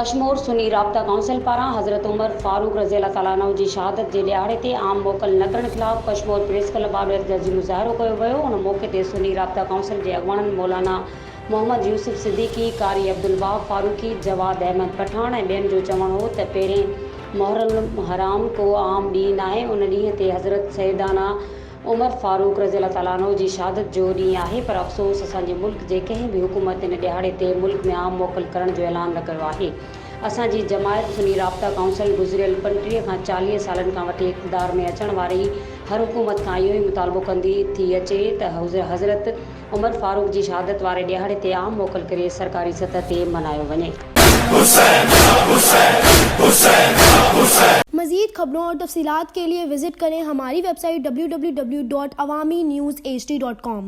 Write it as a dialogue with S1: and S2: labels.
S1: क़शमूर सुन्नी राब्ता क़ाउंसिल पारान हज़रत उमर फारूक रज़ी अल्लाह ताला अन्हु जी शहादत जे ॾियाड़े ते आम मोकल न करण ख़िलाफ़ क़शमूर प्रेस क्लब आॾो एहतजाजी मुज़ाहिरो कयो वियो। उन मौक़े ते सुन्नी राब्ता क़ाउंसिल जे अॻुवाणनि मौलाना मोहम्मद यूसुफ सिद्दीकी, कारी अब्दुल वाहब फारूकी, जवाद अहमद पठान ऐं ॿियनि जो चवणु हो त पहिरें मुहर्रम हराम को आम ॾींहुं नाहे। उन ॾींहं ते हज़रत सैयदाना उमर फारूक रज़ी अल्लाह ताला अन्हु जी शहादत जो ॾींहुं आहे, पर अफ़सोस असांजे मुल्क जे कंहिं बि हुकूमत इन ॾियाड़े ते मुल्क में आम मोकल करण जो ऐलान न कयो आहे। असांजी जमायत सुन्नी राब्ता क़ाउंसिल गुज़िरियल 35 खां 40 सालनि खां वठी इक़्तिदार में अचण वारी हर हुकूमत खां इहो ई मुतालबो कंदी थी अचे त हज़रत उमर फारूक जी शहादत वारे ॾियाड़े ते आम मोकल करे सरकारी सतह ते मनायो वञे।
S2: मज़ीद खबरों और तफसीलात के लिए विजिट करें हमारी वेबसाइट www.awamiNewsHD.com।